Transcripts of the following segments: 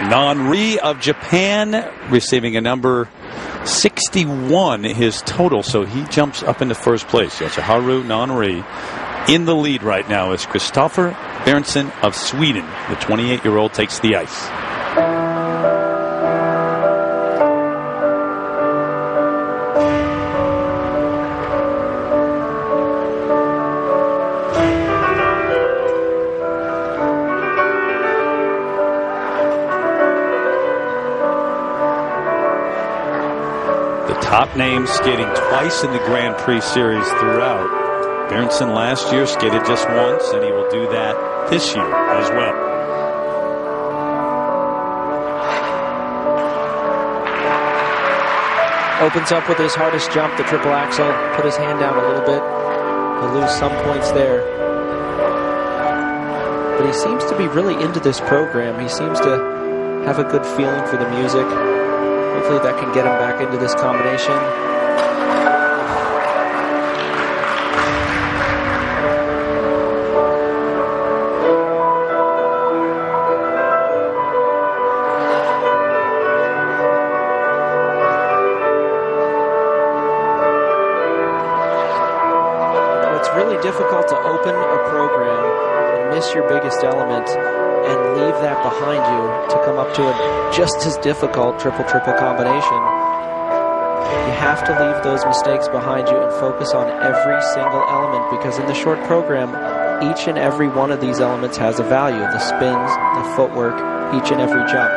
Nanri of Japan receiving a number 61, his total, so he jumps up into first place. Yoshiharu Nanri in the lead right now as Kristoffer Berntsson of Sweden, the 28-year-old, takes the ice. Top names skating twice in the Grand Prix Series throughout. Berntsson last year skated just once, and he will do that this year as well. Opens up with his hardest jump, the triple axel. Put his hand down a little bit. He'll lose some points there. But he seems to be really into this program. He seems to have a good feeling for the music. Hopefully that can get him back into this combination. It's really difficult to open a program and miss your biggest element and leave that behind you to come up to a just as difficult triple-triple combination. You have to leave those mistakes behind you and focus on every single element, because in the short program, each and every one of these elements has a value. The spins, the footwork, each and every jump.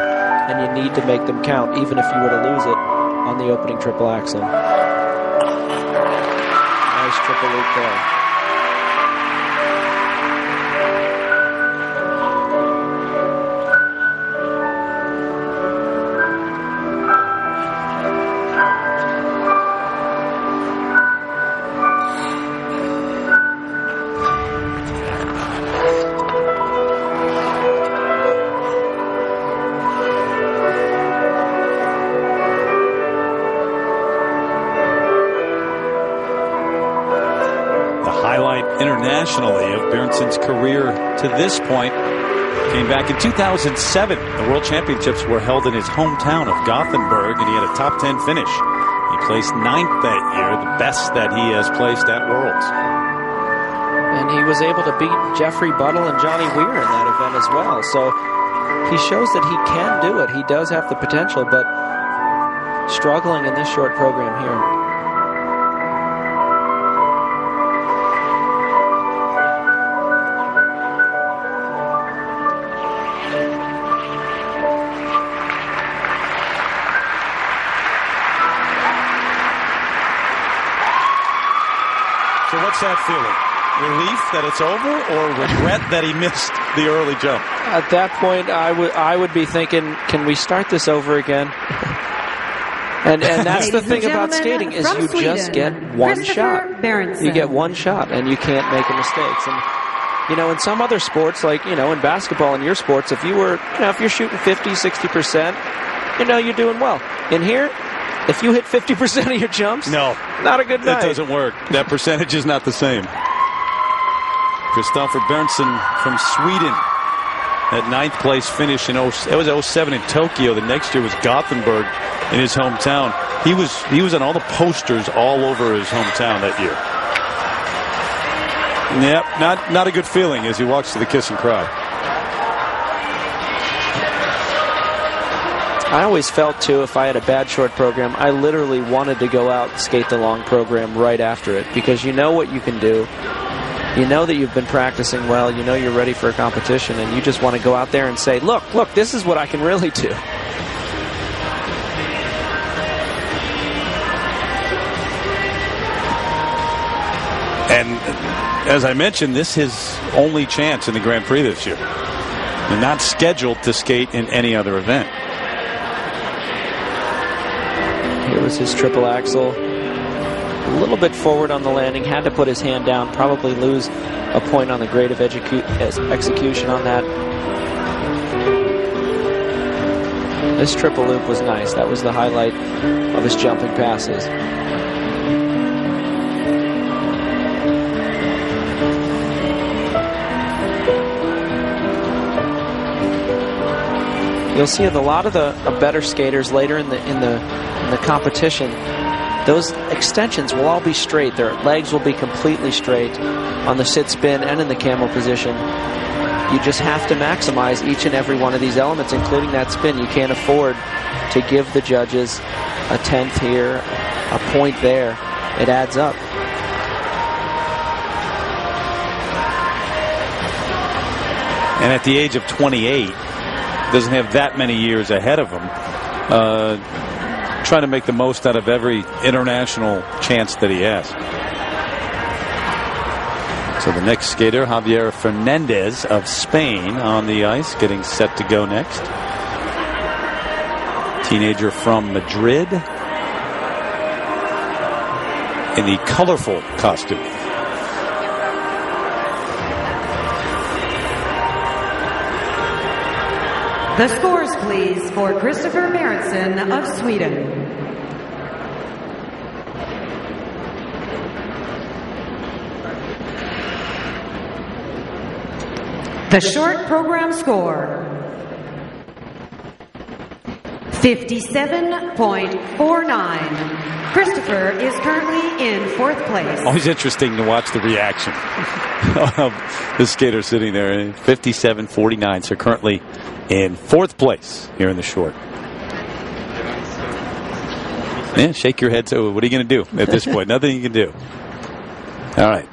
And you need to make them count, even if you were to lose it on the opening triple axel. Nice triple loop there. Internationally of Berntsson's career to this point came back in 2007. The World Championships were held in his hometown of Gothenburg, and he had a top 10 finish. He placed 9th that year, the best that he has placed at Worlds. And he was able to beat Jeffrey Buttle and Johnny Weir in that event as well. So he shows that he can do it. He does have the potential, but struggling in this short program here. So what's that feeling? Relief that it's over, or regret that he missed the early jump? At that point, I would be thinking, can we start this over again? and that's the thing about skating, is you just get one shot. You get one shot, and you can't make mistakes. And you know, in some other sports, like in basketball, in your sports, if you're shooting 50, 60%, you're doing well. In here, if you hit 50% of your jumps, no, not a good night. It doesn't work. That percentage is not the same. Kristoffer Berntsson from Sweden, that 9th place finish in 07 in Tokyo. The next year was Gothenburg in his hometown. He was on all the posters all over his hometown that year. Yep, not a good feeling as he walks to the kiss and cry. I always felt, too, if I had a bad short program, I literally wanted to go out and skate the long program right after it, because you know what you can do. You know that you've been practicing well. You know you're ready for a competition, and you just want to go out there and say, look, this is what I can really do. And as I mentioned, this is his only chance in the Grand Prix this year. They're not scheduled to skate in any other event. Here was his triple axel. A little bit forward on the landing. Had to put his hand down. Probably lose a point on the grade of execution on that. This triple loop was nice. That was the highlight of his jumping passes. You'll see a lot of the better skaters later in the competition. Those extensions will all be straight. Their legs will be completely straight on the sit spin and in the camel position. You just have to maximize each and every one of these elements, including that spin. You can't afford to give the judges a 10th here, a point there. It adds up. And at the age of 28, doesn't have that many years ahead of him. Trying to make the most out of every international chance that he has. So the next skater, Javier Fernandez of Spain, on the ice, getting set to go next. Teenager from Madrid in the colorful costume. The scores, please, for Kristoffer Berntsson of Sweden. The short program score, 57.49. Kristoffer is currently in 4th place. Always interesting to watch the reaction of the skater sitting there. 57.49, so currently in 4th place here in the short. Yeah, shake your head. So what are you going to do at this point? Nothing you can do. All right.